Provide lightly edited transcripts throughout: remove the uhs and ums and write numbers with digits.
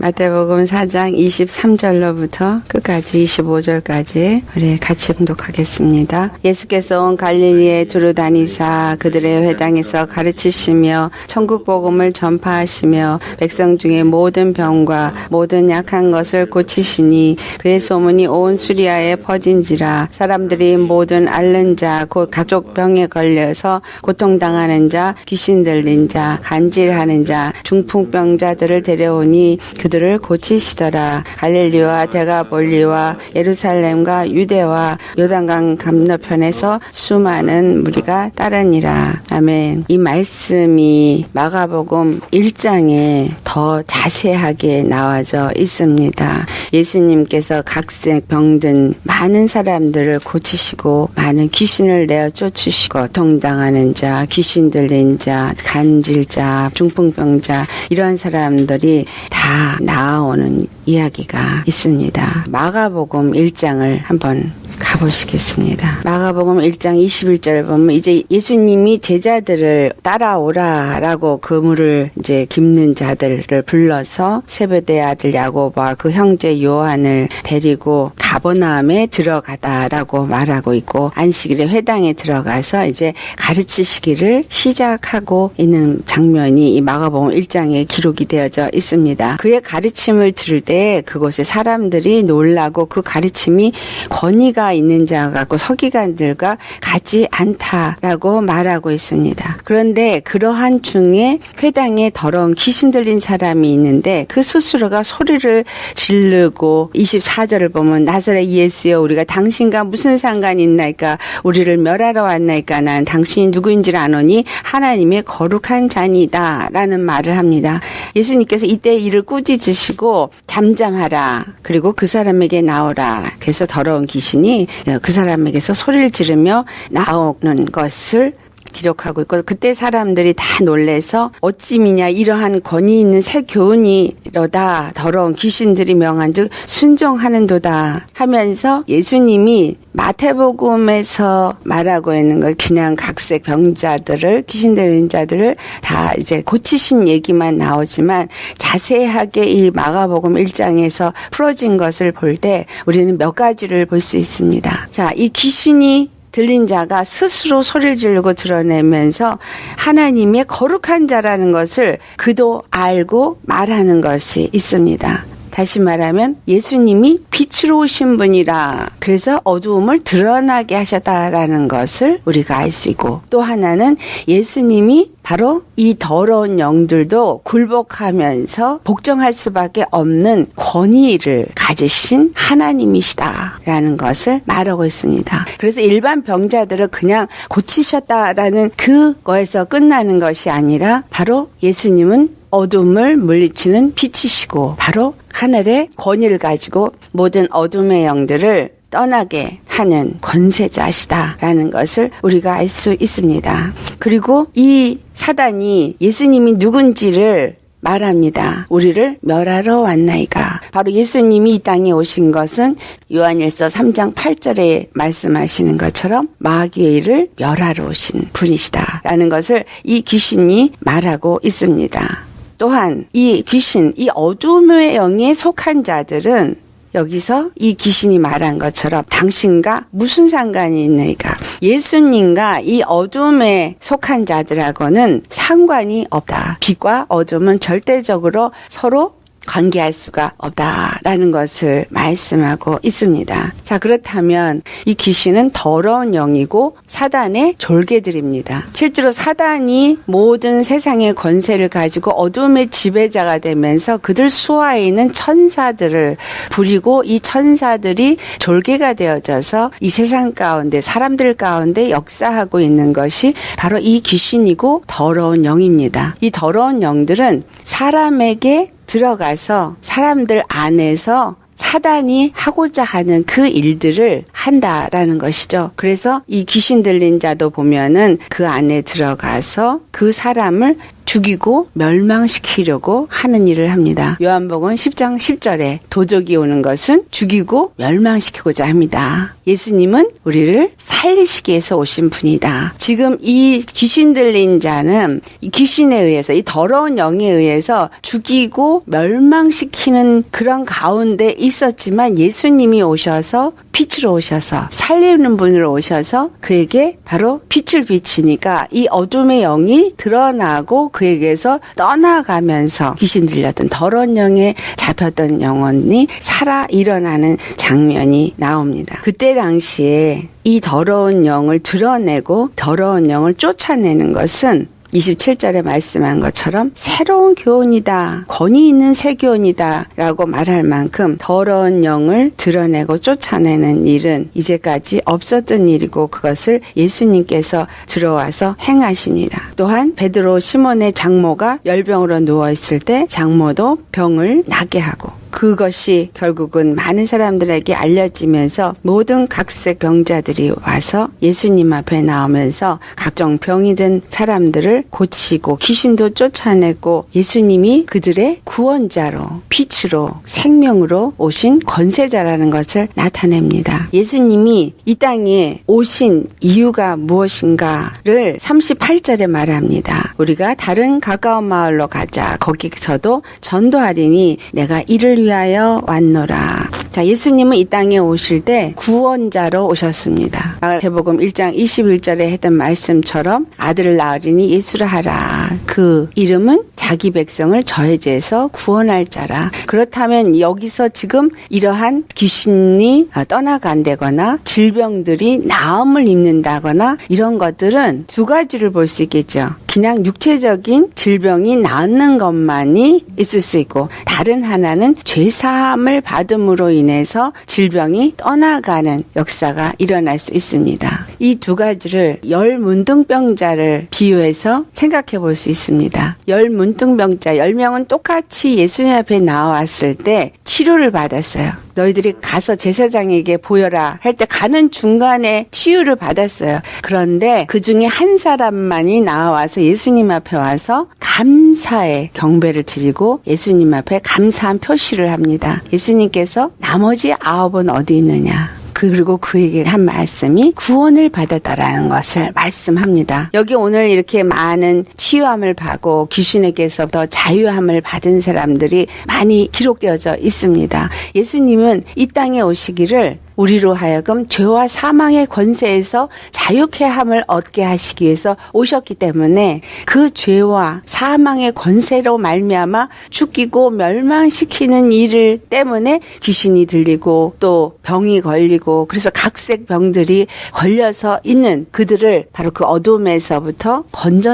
마태복음 4장 23절로부터 끝까지 25절까지 우리 같이 봉독하겠습니다. 예수께서 온 갈릴리에 두루 다니사 그들의 회당에서 가르치시며 천국 복음을 전파하시며 백성 중에 모든 병과 모든 약한 것을 고치시니 그의 소문이 온 수리아에 퍼진지라. 사람들이 모든 앓는 자 곧 각종 병에 걸려서 고통당하는 자 귀신 들린 자 간질하는 자 중풍병자들을 데려오니 그들을 고치시더라. 갈릴리와 데가볼리와 예루살렘과 유대와 요단강 건너편에서 수많은 무리가 따르니라. 아멘. 이 말씀이 마가복음 1장에 더 자세하게 나와져 있습니다. 예수님께서 각색 병든 많은 사람들을 고치시고 많은 귀신을 내어 쫓으시고 고통당하는 자, 귀신 들린 자, 간질자, 중풍병자 이런 사람들이 다 나아오는 이야기가 있습니다. 마가복음 1장을 한번 가보시겠습니다. 마가복음 1장 21절 보면 이제 예수님이 제자들을 따라오라라고 그물을 이제 깁는 자들을 불러서 세베대 아들 야고보와 그 형제 요한을 데리고 가버나움에 들어가다라고 말하고 있고 안식일에 회당에 들어가서 이제 가르치시기를 시작하고 있는 장면이 이 마가복음 1장에 기록이 되어져 있습니다. 그의 가르침을 들을 때 그곳에 사람들이 놀라고 그 가르침이 권위가 있는 자 같고 서기관들과 같지 않다라고 말하고 있습니다. 그런데 그러한 중에 회당에 더러운 귀신 들린 사람이 있는데 그 스스로가 소리를 지르고 24절을 보면 나사렛 예수여 우리가 당신과 무슨 상관이 있나이까 우리를 멸하러 왔나이까 난 당신이 누구인지를 아노니 하나님의 거룩한 자니다 라는 말을 합니다. 예수님께서 이때 이를 꾸짖으시고 잠잠하라 그리고 그 사람에게 나오라. 그래서 더러운 귀신이 그 사람에게서 소리를 지르며 나오는 것을 기록하고 있고 그때 사람들이 다 놀래서 어찌미냐 이러한 권위 있는 새 교훈이로다 더러운 귀신들이 명한즉 순종하는도다 하면서 예수님이 마태복음에서 말하고 있는 걸 그냥 각색 병자들을 귀신 들린 자들을 다 이제 고치신 얘기만 나오지만 자세하게 이 마가복음 1장에서 풀어진 것을 볼 때 우리는 몇 가지를 볼 수 있습니다. 자, 이 귀신이 들린 자가 스스로 소리를 지르고 드러내면서 하나님의 거룩한 자라는 것을 그도 알고 말하는 것이 있습니다. 다시 말하면 예수님이 빛으로 오신 분이라 그래서 어두움을 드러나게 하셨다라는 것을 우리가 알 수 있고 또 하나는 예수님이 바로 이 더러운 영들도 굴복하면서 복종할 수밖에 없는 권위를 가지신 하나님이시다라는 것을 말하고 있습니다. 그래서 일반 병자들을 그냥 고치셨다라는 그거에서 끝나는 것이 아니라 바로 예수님은 어둠을 물리치는 빛이시고 바로 하늘의 권위를 가지고 모든 어둠의 영들을 떠나게 하는 권세자시다라는 것을 우리가 알 수 있습니다. 그리고 이 사단이 예수님이 누군지를 말합니다. 우리를 멸하러 왔나이까. 바로 예수님이 이 땅에 오신 것은 요한일서 3장 8절에 말씀하시는 것처럼 마귀를 멸하러 오신 분이시다라는 것을 이 귀신이 말하고 있습니다. 또한 이 귀신, 이 어둠의 영에 속한 자들은 여기서 이 귀신이 말한 것처럼 당신과 무슨 상관이 있느니까 예수님과 이 어둠에 속한 자들하고는 상관이 없다. 빛과 어둠은 절대적으로 서로 관계할 수가 없다라는 것을 말씀하고 있습니다. 자, 그렇다면 이 귀신은 더러운 영이고 사단의 졸개들입니다. 실제로 사단이 모든 세상의 권세를 가지고 어둠의 지배자가 되면서 그들 수하에 있는 천사들을 부리고 이 천사들이 졸개가 되어져서 이 세상 가운데 사람들 가운데 역사하고 있는 것이 바로 이 귀신이고 더러운 영입니다. 이 더러운 영들은 사람에게 들어가서 사람들 안에서 사단이 하고자 하는 그 일들을 한다라는 것이죠. 그래서 이 귀신 들린 자도 보면은 그 안에 들어가서 그 사람을 죽이고 멸망시키려고 하는 일을 합니다. 요한복음 10장 10절에 도적이 오는 것은 죽이고 멸망시키고자 합니다. 예수님은 우리를 살리시기 위해서 오신 분이다. 지금 이 귀신 들린 자는 이 귀신에 의해서, 이 더러운 영에 의해서 죽이고 멸망시키는 그런 가운데 있었지만 예수님이 오셔서 빛으로 오셔서 살리는 분으로 오셔서 그에게 바로 빛을 비치니까 이 어둠의 영이 드러나고 그에게서 떠나가면서 귀신 들렸던 더러운 영에 잡혔던 영혼이 살아 일어나는 장면이 나옵니다. 그때 당시에 이 더러운 영을 드러내고 더러운 영을 쫓아내는 것은 27절에 말씀한 것처럼 새로운 교훈이다. 권위 있는 새 교훈이다. 라고 말할 만큼 더러운 영을 드러내고 쫓아내는 일은 이제까지 없었던 일이고 그것을 예수님께서 들어와서 행하십니다. 또한 베드로 시몬의 장모가 열병으로 누워있을 때 장모도 병을 나게 하고 그것이 결국은 많은 사람들에게 알려지면서 모든 각색 병자들이 와서 예수님 앞에 나오면서 각종 병이 든 사람들을 고치고 귀신도 쫓아내고 예수님이 그들의 구원자로 빛으로 생명으로 오신 권세자라는 것을 나타냅니다. 예수님이 이 땅에 오신 이유가 무엇인가를 38절에 말합니다. 우리가 다른 가까운 마을로 가자. 거기서도 전도하리니 내가 이를 위하여 왔노라. 자, 예수님은 이 땅에 오실 때 구원자로 오셨습니다. 마태복음 1장 21절에 했던 말씀처럼 아들을 낳으리니 예수라 하라. 그 이름은 자기 백성을 저의 죄에서 구원할 자라. 그렇다면 여기서 지금 이러한 귀신이 떠나간다거나 질병들이 나음을 입는다거나 이런 것들은 두 가지를 볼 수 있겠죠. 그냥 육체적인 질병이 낫는 것만이 있을 수 있고 다른 하나는 죄사함을 받음으로 인해서 질병이 떠나가는 역사가 일어날 수 있습니다. 이 두 가지를 열 문둥병자를 비유해서 생각해 볼 수 있습니다. 열 문둥병자 10명은 똑같이 예수님 앞에 나왔을 때 치료를 받았어요. 너희들이 가서 제사장에게 보여라 할 때 가는 중간에 치유를 받았어요. 그런데 그 중에 한 사람만이 나와서 예수님 앞에 와서 감사의 경배를 드리고 예수님 앞에 감사한 표시를 합니다. 예수님께서 나머지 9은 어디 있느냐? 그리고 그에게 한 말씀이 구원을 받았다라는 것을 말씀합니다. 여기 오늘 이렇게 많은 치유함을 받고 귀신에게서부터 자유함을 받은 사람들이 많이 기록되어져 있습니다. 예수님은 이 땅에 오시기를 우리로 하여금 죄와 사망의 권세에서 자유케 함을 얻게 하시기 위해서 오셨기 때문에 그 죄와 사망의 권세로 말미암아 죽이고 멸망시키는 일 때문에 귀신이 들리고 또 병이 걸리고 그래서 각색 병들이 걸려서 있는 그들을 바로 그 어둠에서부터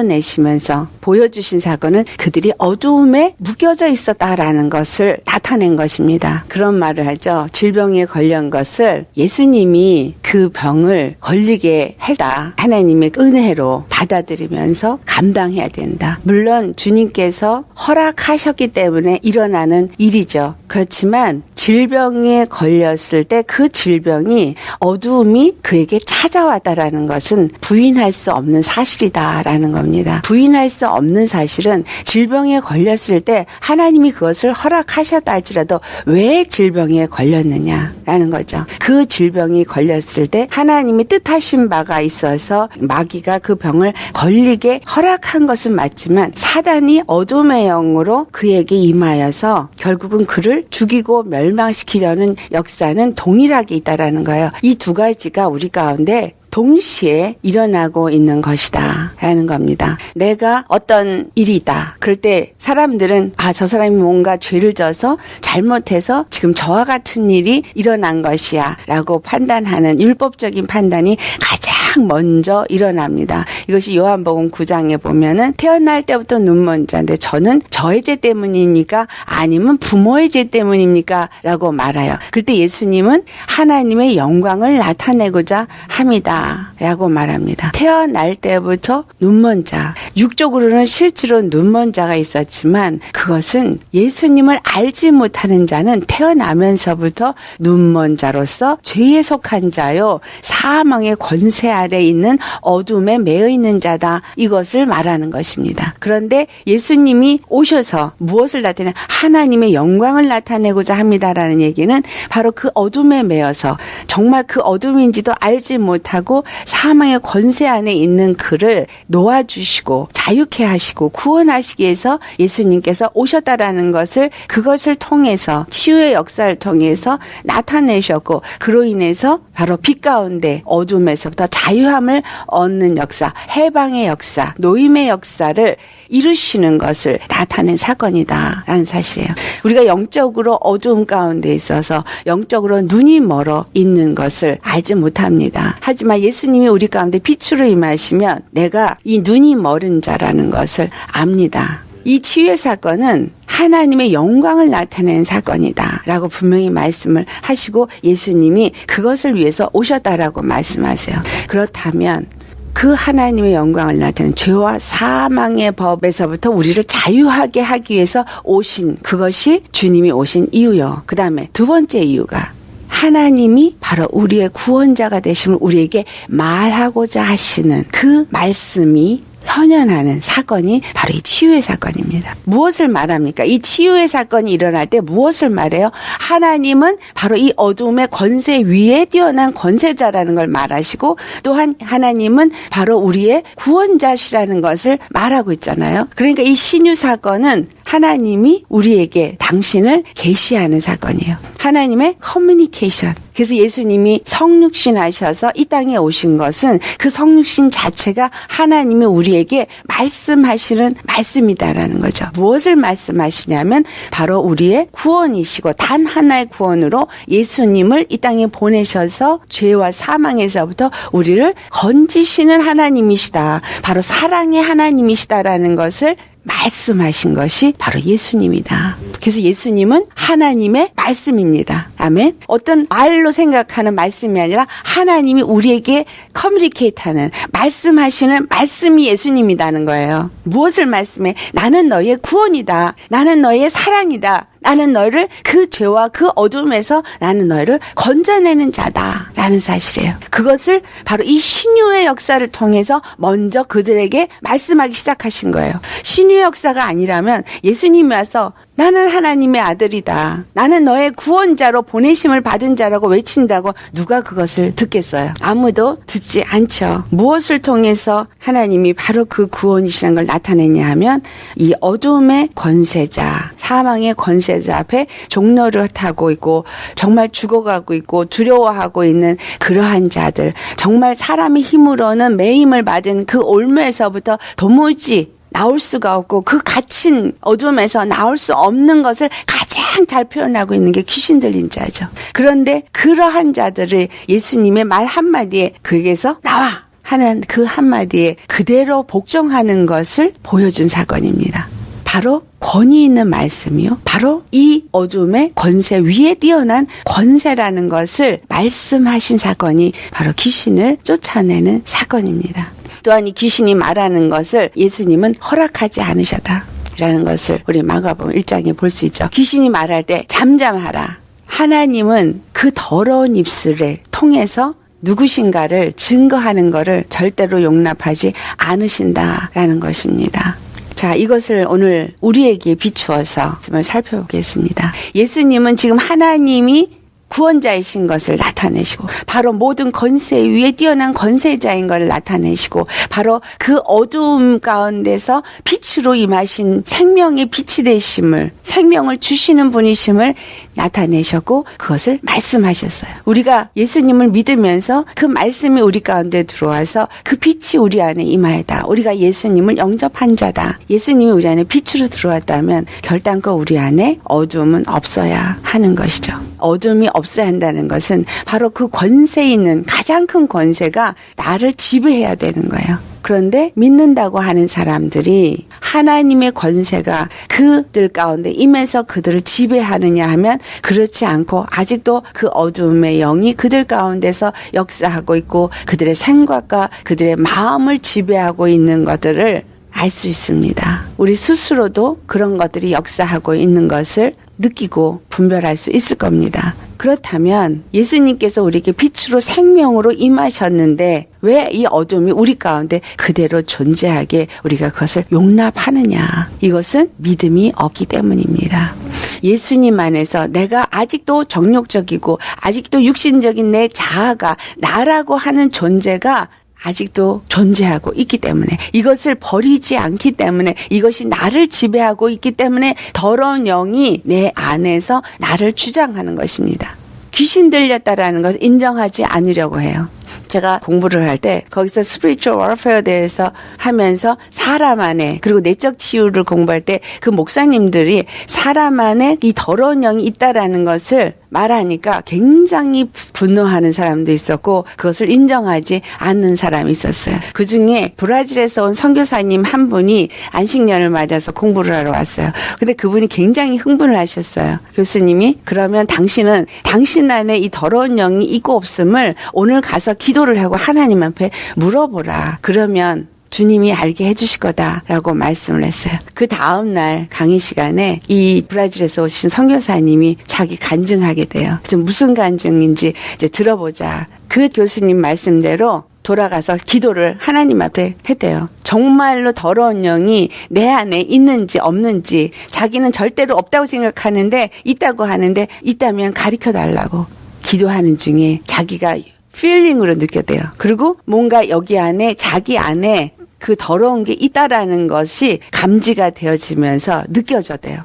건져내시면서 보여주신 사건은 그들이 어두움에 묶여져 있었다라는 것을 나타낸 것입니다. 그런 말을 하죠. 질병에 걸린 것을 예수님이 그 병을 걸리게 했다. 하나님의 은혜로 받아들이면서 감당해야 된다. 물론 주님께서 허락하셨기 때문에 일어나는 일이죠. 그렇지만 질병에 걸렸을 때 그 질병이 어두움이 그에게 찾아왔다라는 것은 부인할 수 없는 사실이다라는 겁니다. 부인할 수 없는 사실은 질병에 걸렸을 때 하나님이 그것을 허락하셨다 할지라도 왜 질병에 걸렸느냐라는 거죠. 그 질병이 걸렸을 때 하나님이 뜻하신 바가 있어서 마귀가 그 병을 걸리게 허락한 것은 맞지만 사단이 어둠의 영으로 그에게 임하여서 결국은 그를 죽이고 멸망시키려는 역사는 동일하게 있다라는 거예요. 이 두 가지가 우리 가운데 동시에 일어나고 있는 것이다 라는 겁니다. 내가 어떤 일이다. 그럴 때 사람들은 저 사람이 뭔가 죄를 져서 잘못해서 지금 저와 같은 일이 일어난 것이야 라고 판단하는 율법적인 판단이 가장 먼저 일어납니다. 이것이 요한복음 9장에 보면은 태어날 때부터 눈먼 자인데 저는 저의 죄 때문입니까? 아니면 부모의 죄 때문입니까? 라고 말해요. 그때 예수님은 하나님의 영광을 나타내고자 합니다. 라고 말합니다. 태어날 때부터 눈먼 자. 육적으로는 실제로 눈먼 자가 있었지만 그것은 예수님을 알지 못하는 자는 태어나면서부터 눈먼 자로서 죄에 속한 자요. 사망의 권세 아래 있는 어둠에 매여 있는 자다. 이것을 말하는 것입니다. 그런데 예수님이 오셔서 무엇을 나타내? 하나님의 영광을 나타내고자 합니다라는 얘기는 바로 그 어둠에 매여서 정말 그 어둠인지도 알지 못하고 사망의 권세 안에 있는 그를 놓아주시고 자유케 하시고 구원하시기 위해서 예수님께서 오셨다라는 것을 그것을 통해서 치유의 역사를 통해서 나타내셨고 그로 인해서 바로 빛 가운데 어둠에서부터 자유함을 얻는 역사, 해방의 역사, 노임의 역사를 이루시는 것을 나타낸 사건이다라는 사실이에요. 우리가 영적으로 어두움 가운데 있어서 영적으로 눈이 멀어 있는 것을 알지 못합니다. 하지만 예수님이 우리 가운데 빛으로 임하시면 내가 이 눈이 멀은 자라는 것을 압니다. 이 치유의 사건은 하나님의 영광을 나타내는 사건이다 라고 분명히 말씀을 하시고 예수님이 그것을 위해서 오셨다라고 말씀하세요. 그렇다면 그 하나님의 영광을 나타내는 죄와 사망의 법에서부터 우리를 자유하게 하기 위해서 오신 그것이 주님이 오신 이유요. 그 다음에 두 번째 이유가 하나님이 바로 우리의 구원자가 되심을 우리에게 말하고자 하시는 그 말씀이 현현하는 사건이 바로 이 치유의 사건입니다. 무엇을 말합니까? 이 치유의 사건이 일어날 때 무엇을 말해요? 하나님은 바로 이 어둠의 권세 위에 뛰어난 권세자라는 걸 말하시고 또한 하나님은 바로 우리의 구원자시라는 것을 말하고 있잖아요. 그러니까 이 신유 사건은 하나님이 우리에게 당신을 계시하는 사건이에요. 하나님의 커뮤니케이션. 그래서 예수님이 성육신 하셔서 이 땅에 오신 것은 그 성육신 자체가 하나님이 우리에게 말씀하시는 말씀이다라는 거죠. 무엇을 말씀하시냐면 바로 우리의 구원이시고 단 하나의 구원으로 예수님을 이 땅에 보내셔서 죄와 사망에서부터 우리를 건지시는 하나님이시다. 바로 사랑의 하나님이시다라는 것을 말씀하신 것이 바로 예수님이다. 그래서 예수님은 하나님의 말씀입니다. 아멘. 어떤 말로 생각하는 말씀이 아니라 하나님이 우리에게 커뮤니케이트하는 말씀하시는 말씀이 예수님이라는 거예요. 무엇을 말씀해? 나는 너의 구원이다. 나는 너의 사랑이다. 나는 너를 그 죄와 그 어둠에서 나는 너를 건져내는 자다라는 사실이에요. 그것을 바로 이 신유의 역사를 통해서 먼저 그들에게 말씀하기 시작하신 거예요. 신유의 역사가 아니라면 예수님이 와서 나는 하나님의 아들이다. 나는 너의 구원자로 보내심을 받은 자라고 외친다고 누가 그것을 듣겠어요? 아무도 듣지 않죠. 무엇을 통해서 하나님이 바로 그 구원이시라는 걸 나타내냐 하면 이 어둠의 권세자, 사망의 권세자 앞에 종로를 타고 있고 정말 죽어가고 있고 두려워하고 있는 그러한 자들, 정말 사람의 힘으로는 매임을 받은 그 올무에서부터 도무지 나올 수가 없고 그 갇힌 어둠에서 나올 수 없는 것을 가장 잘 표현하고 있는 게 귀신 들린 자죠. 그런데 그러한 자들을 예수님의 말 한마디에 그에게서 나와 하는 그 한마디에 그대로 복종하는 것을 보여준 사건입니다. 바로 권위 있는 말씀이요. 바로 이 어둠의 권세 위에 뛰어난 권세라는 것을 말씀하신 사건이 바로 귀신을 쫓아내는 사건입니다. 또한 이 귀신이 말하는 것을 예수님은 허락하지 않으셨다라는 것을 우리 마가복음 1장에 볼 수 있죠. 귀신이 말할 때 잠잠하라. 하나님은 그 더러운 입술을 통해서 누구신가를 증거하는 것을 절대로 용납하지 않으신다라는 것입니다. 자, 이것을 오늘 우리에게 비추어서 살펴보겠습니다. 예수님은 지금 하나님이 구원자이신 것을 나타내시고 바로 모든 권세 위에 뛰어난 권세자인 것을 나타내시고 바로 그 어두움 가운데서 빛으로 임하신 생명의 빛이 되심을 생명을 주시는 분이심을 나타내셨고 그것을 말씀하셨어요. 우리가 예수님을 믿으면서 그 말씀이 우리 가운데 들어와서 그 빛이 우리 안에 임하였다. 우리가 예수님을 영접한 자다. 예수님이 우리 안에 빛으로 들어왔다면 결단코 우리 안에 어두움은 없어야 하는 것이죠. 어둠이 없어야 한다는 것은 바로 그 권세 있는 가장 큰 권세가 나를 지배해야 되는 거예요. 그런데 믿는다고 하는 사람들이 하나님의 권세가 그들 가운데 임해서 그들을 지배하느냐 하면 그렇지 않고 아직도 그 어둠의 영이 그들 가운데서 역사하고 있고 그들의 생각과 그들의 마음을 지배하고 있는 것들을 알 수 있습니다. 우리 스스로도 그런 것들이 역사하고 있는 것을 느끼고 분별할 수 있을 겁니다. 그렇다면 예수님께서 우리에게 빛으로 생명으로 임하셨는데 왜 이 어둠이 우리 가운데 그대로 존재하게 우리가 그것을 용납하느냐. 이것은 믿음이 없기 때문입니다. 예수님 안에서 내가 아직도 정욕적이고 아직도 육신적인 내 자아가 나라고 하는 존재가 아직도 존재하고 있기 때문에 이것을 버리지 않기 때문에 이것이 나를 지배하고 있기 때문에 더러운 영이 내 안에서 나를 주장하는 것입니다. 귀신 들렸다라는 것을 인정하지 않으려고 해요. 제가 공부를 할 때 거기서 spiritual warfare에 대해서 하면서 사람 안에 그리고 내적 치유를 공부할 때 그 목사님들이 사람 안에 이 더러운 영이 있다라는 것을 말하니까 굉장히 분노하는 사람도 있었고 그것을 인정하지 않는 사람이 있었어요. 그중에 브라질에서 온 선교사님 한 분이 안식년을 맞아서 공부를 하러 왔어요. 근데 그분이 굉장히 흥분을 하셨어요. 교수님이 그러면 당신은 당신 안에 이 더러운 영이 있고 없음을 오늘 가서 기도를 하고 하나님 앞에 물어보라. 그러면 주님이 알게 해주실 거다라고 말씀을 했어요. 그 다음날 강의 시간에 이 브라질에서 오신 선교사님이 자기 간증하게 돼요. 그래서 무슨 간증인지 이제 들어보자. 그 교수님 말씀대로 돌아가서 기도를 하나님 앞에 했대요. 정말로 더러운 영이 내 안에 있는지 없는지 자기는 절대로 없다고 생각하는데 있다고 하는데 있다면 가르쳐달라고 기도하는 중에 자기가 필링으로 느꼈대요. 그리고 뭔가 여기 안에 자기 안에 그 더러운 게 있다라는 것이 감지가 되어지면서 느껴졌대요.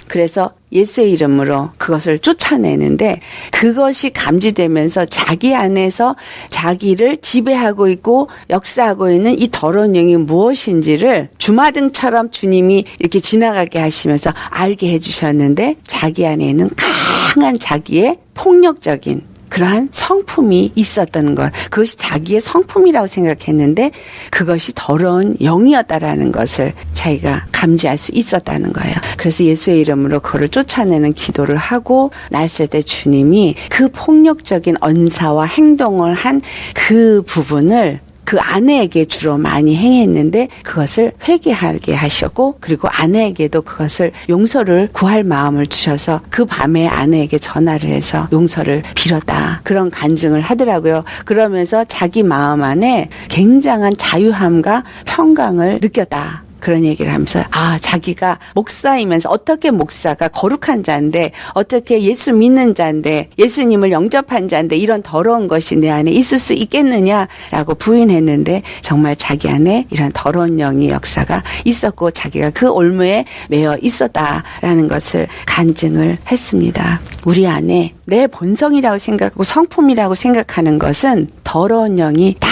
그래서 예수의 이름으로 그것을 쫓아내는데 그것이 감지되면서 자기 안에서 자기를 지배하고 있고 역사하고 있는 이 더러운 영이 무엇인지를 주마등처럼 주님이 이렇게 지나가게 하시면서 알게 해주셨는데 자기 안에는 강한 자기의 폭력적인 그러한 성품이 있었던 것. 그것이 자기의 성품이라고 생각했는데 그것이 더러운 영이었다라는 것을 자기가 감지할 수 있었다는 거예요. 그래서 예수의 이름으로 그거를 쫓아내는 기도를 하고 났을 때 주님이 그 폭력적인 언사와 행동을 한 그 부분을 그 아내에게 주로 많이 행했는데 그것을 회개하게 하셨고 그리고 아내에게도 그것을 용서를 구할 마음을 주셔서 그 밤에 아내에게 전화를 해서 용서를 빌었다. 그런 간증을 하더라고요. 그러면서 자기 마음 안에 굉장한 자유함과 평강을 느꼈다. 그런 얘기를 하면서 자기가 목사이면서 어떻게 목사가 거룩한 자인데 어떻게 예수 믿는 자인데 예수님을 영접한 자인데 이런 더러운 것이 내 안에 있을 수 있겠느냐라고 부인했는데 정말 자기 안에 이런 더러운 영의 역사가 있었고 자기가 그 올무에 매여 있었다라는 것을 간증을 했습니다. 우리 안에 내 본성이라고 생각하고 성품이라고 생각하는 것은 더러운 영이 다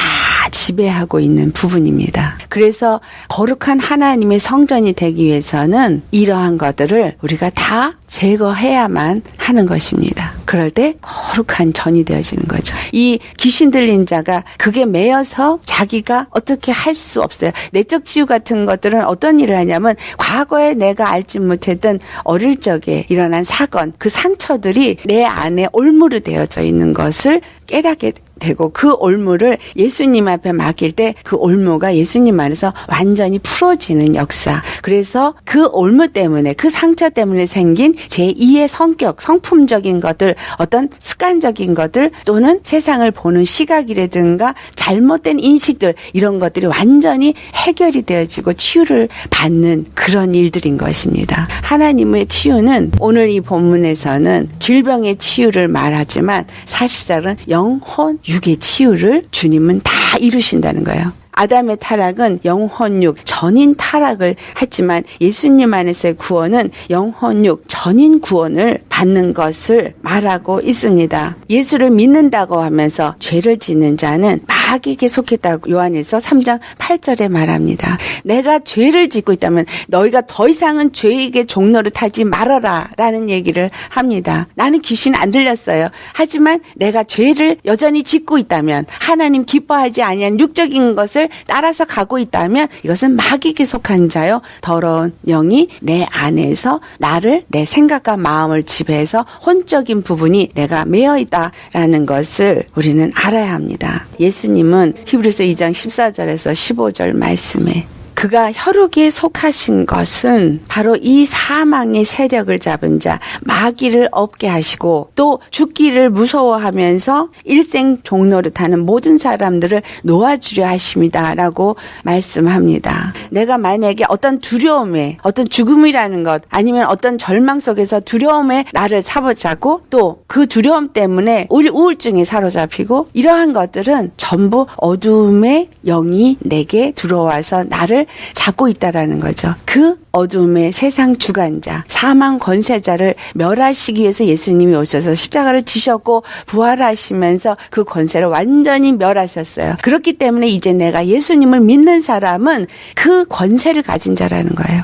지배하고 있는 부분입니다. 그래서 거룩한 하나님의 성전이 되기 위해서는 이러한 것들을 우리가 다 제거해야만 하는 것입니다. 그럴 때 거룩한 전이 되어지는 거죠. 이 귀신 들린 자가 그게 매여서 자기가 어떻게 할 수 없어요. 내적 치유 같은 것들은 어떤 일을 하냐면 과거에 내가 알지 못했던 어릴 적에 일어난 사건, 그 상처들이 내 안에 올무로 되어져 있는 것을 깨닫게 되고 그 올무를 예수님 앞에 맡길 때 그 올무가 예수님 안에서 완전히 풀어지는 역사. 그래서 그 올무 때문에 그 상처 때문에 생긴 제2의 성격, 성품적인 것들, 어떤 습관적인 것들 또는 세상을 보는 시각이라든가 잘못된 인식들 이런 것들이 완전히 해결이 되어지고 치유를 받는 그런 일들인 것입니다. 하나님의 치유는 오늘 이 본문에서는 질병의 치유를 말하지만 사실상은 영혼, 육의 치유를 주님은 다 이루신다는 거예요. 아담의 타락은 영혼육, 전인 타락을 했지만 예수님 안에서의 구원은 영혼육, 전인 구원을 받는 것을 말하고 있습니다. 예수를 믿는다고 하면서 죄를 짓는 자는 마귀에게 속했다고 요한일서 3장 8절에 말합니다. 내가 죄를 짓고 있다면 너희가 더 이상은 죄에게 종로를 타지 말아라 라는 얘기를 합니다. 나는 귀신 안 들렸어요. 하지만 내가 죄를 여전히 짓고 있다면 하나님 기뻐하지 아니한 육적인 것을 따라서 가고 있다면 이것은 마귀에게 속한 자요. 더러운 영이 내 안에서 나를 내 생각과 마음을 지배해서 혼적인 부분이 내가 매여 있다라는 것을 우리는 알아야 합니다. 예수님은 히브리서 2장 14절에서 15절 말씀에 그 그가 혈육에 속하신 것은 바로 이 사망의 세력을 잡은 자 마귀를 없게 하시고 또 죽기를 무서워하면서 일생 종노릇하는 모든 사람들을 놓아주려 하십니다라고 말씀합니다. 내가 만약에 어떤 두려움에 어떤 죽음이라는 것 아니면 어떤 절망 속에서 두려움에 나를 사로잡고 또 그 두려움 때문에 우울증에 사로잡히고 이러한 것들은 전부 어두움의 영이 내게 들어와서 나를 잡고 있다라는 거죠. 그 어둠의 세상 주관자, 사망 권세자를 멸하시기 위해서 예수님이 오셔서 십자가를 지셨고 부활하시면서 그 권세를 완전히 멸하셨어요. 그렇기 때문에 이제 내가 예수님을 믿는 사람은 그 권세를 가진 자라는 거예요.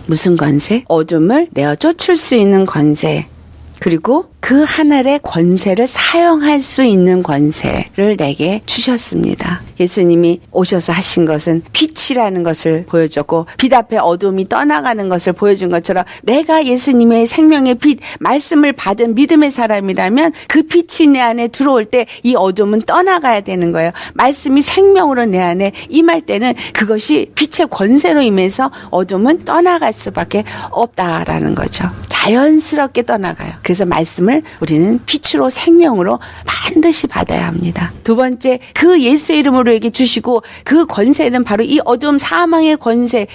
무슨 권세? 어둠을 내어 쫓을 수 있는 권세. 그리고 그 하늘의 권세를 사용할 수 있는 권세를 내게 주셨습니다. 예수님이 오셔서 하신 것은 빛이라는 것을 보여줬고 빛 앞에 어둠이 떠나가는 것을 보여준 것처럼 내가 예수님의 생명의 빛, 말씀을 받은 믿음의 사람이라면 그 빛이 내 안에 들어올 때 이 어둠은 떠나가야 되는 거예요. 말씀이 생명으로 내 안에 임할 때는 그것이 빛의 권세로 임해서 어둠은 떠나갈 수밖에 없다라는 거죠. 자연스럽게 떠나가요. 그래서 말씀을 우리는 빛으로 생명으로 반드시 받아야 합니다. 두 번째, 그 예수의 이름으로 에게 주시고 그 권세는 바로 이 어둠 사망의 권세,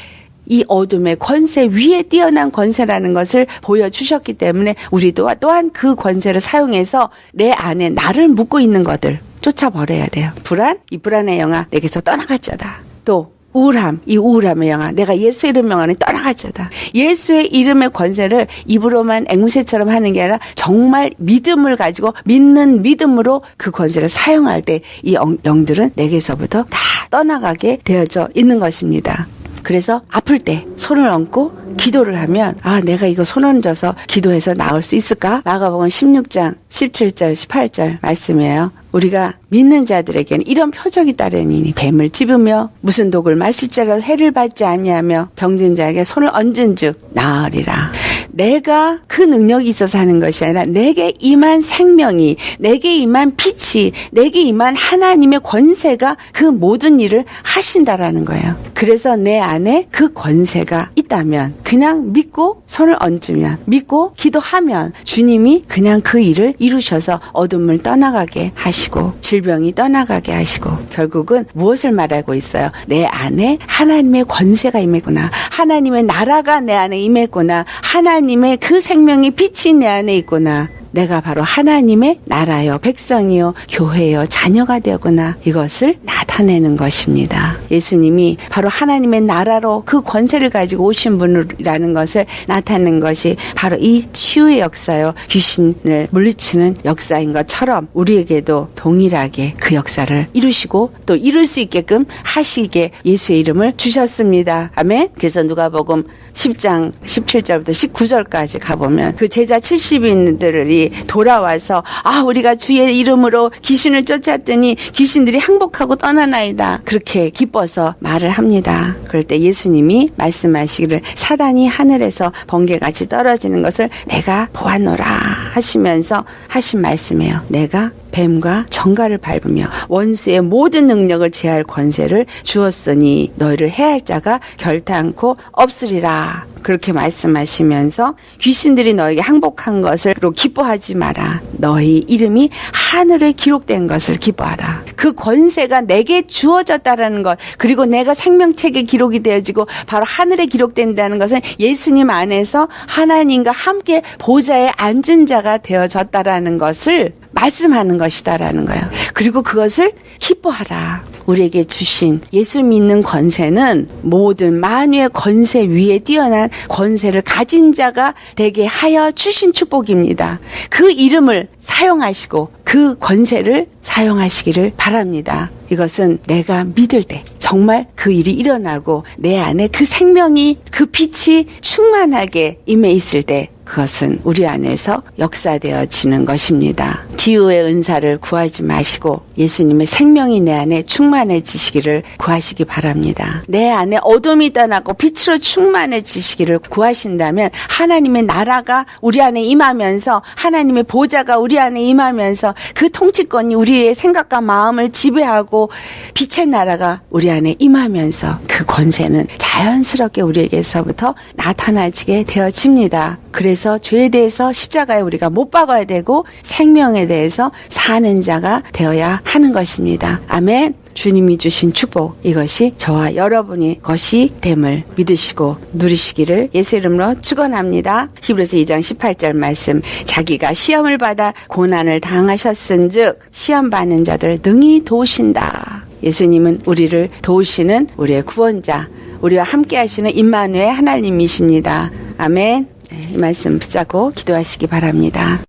이 어둠의 권세 위에 뛰어난 권세라는 것을 보여주셨기 때문에 우리도 또한 그 권세를 사용해서 내 안에 나를 묶고 있는 것들 쫓아버려야 돼요. 불안, 이 불안의 영아 내게서 떠나갈지어다. 또 우울함, 이 우울함의 영아 내가 예수의 이름 명안에 떠나갈지어다. 예수의 이름의 권세를 입으로만 앵무새처럼 하는 게 아니라 정말 믿음을 가지고 믿는 믿음으로 그 권세를 사용할 때 이 영들은 내게서부터 다 떠나가게 되어져 있는 것입니다. 그래서 아플 때 손을 얹고 기도를 하면 내가 이거 손 얹어서 기도해서 나을 수 있을까? 마가복음 16장 17절 18절 말씀이에요. 우리가 믿는 자들에게는 이런 표적이 따르니 뱀을 찝으며 무슨 독을 마실지라도 해를 받지 아니하며 병든 자에게 손을 얹은 즉 나으리라. 내가 그 능력이 있어서 하는 것이 아니라 내게 임한 생명이, 내게 임한 빛이, 내게 임한 하나님의 권세가 그 모든 일을 하신다라는 거예요. 그래서 내 안에 그 권세가 있다면 그냥 믿고 손을 얹으면, 믿고 기도하면 주님이 그냥 그 일을 이루셔서 어둠을 떠나가게 하시고 질병이 떠나가게 하시고 결국은 무엇을 말하고 있어요? 내 안에 하나님의 권세가 임했구나. 하나님의 나라가 내 안에 임했구나. 하나님의 그 생명의 빛이 내 안에 있구나. 내가 바로 하나님의 나라요, 백성이요, 교회요, 자녀가 되었구나. 이것을 나타내는 것입니다. 예수님이 바로 하나님의 나라로 그 권세를 가지고 오신 분이라는 것을 나타내는 것이 바로 이 치유의 역사요, 귀신을 물리치는 역사인 것처럼 우리에게도 동일하게 그 역사를 이루시고 또 이룰 수 있게끔 하시게 예수의 이름을 주셨습니다. 아멘. 그래서 누가복음 10장 17절부터 19절까지 가보면 그 제자 70인들이 돌아와서 우리가 주의 이름으로 귀신을 쫓았더니 귀신들이 항복하고 떠나나이다. 그렇게 기뻐서 말을 합니다. 그럴 때 예수님이 말씀하시기를 사단이 하늘에서 번개같이 떨어지는 것을 내가 보았노라 하시면서 하신 말씀이에요. 내가 뱀과 정갈을 밟으며 원수의 모든 능력을 제할 권세를 주었으니 너희를 해할 자가 결탄코 없으리라. 그렇게 말씀하시면서 귀신들이 너에게 항복한 것을로 기뻐하지 마라. 너희 이름이 하늘에 기록된 것을 기뻐하라. 그 권세가 내게 주어졌다라는 것, 그리고 내가 생명책에 기록이 되어지고 바로 하늘에 기록된다는 것은 예수님 안에서 하나님과 함께 보좌에 앉은 자가 되어졌다라는 것을 말씀하는 것이다라는 거예요. 그리고 그것을 기뻐하라. 우리에게 주신 예수 믿는 권세는 모든 만유의 권세 위에 뛰어난 권세를 가진 자가 되게 하여 주신 축복입니다. 그 이름을 사용하시고 그 권세를 사용하시기를 바랍니다. 이것은 내가 믿을 때 정말 그 일이 일어나고 내 안에 그 생명이 그 빛이 충만하게 임해 있을 때 그것은 우리 안에서 역사되어지는 것입니다. 기후의 은사를 구하지 마시고 예수님의 생명이 내 안에 충만해지시기를 구하시기 바랍니다. 내 안에 어둠이 떠나고 빛으로 충만해지시기를 구하신다면 하나님의 나라가 우리 안에 임하면서 하나님의 보좌가 우리 안에 임하면서 그 통치권이 우리의 생각과 마음을 지배하고 빛의 나라가 우리 안에 임하면서 그 권세는 자연스럽게 우리에게서부터 나타나지게 되어집니다. 그래서 죄에 대해서 십자가에 우리가 못 박아야 되고 생명에 대해서 사는 자가 되어야 하는 것입니다. 아멘. 주님이 주신 축복, 이것이 저와 여러분이 것이 됨을 믿으시고 누리시기를 예수 이름으로 축원합니다. 히브리서 2장 18절 말씀, 자기가 시험을 받아 고난을 당하셨은즉 시험 받는 자들 능히 도우신다. 예수님은 우리를 도우시는 우리의 구원자, 우리와 함께 하시는 임마누엘 하나님이십니다. 아멘. 이 말씀 붙잡고 기도하시기 바랍니다.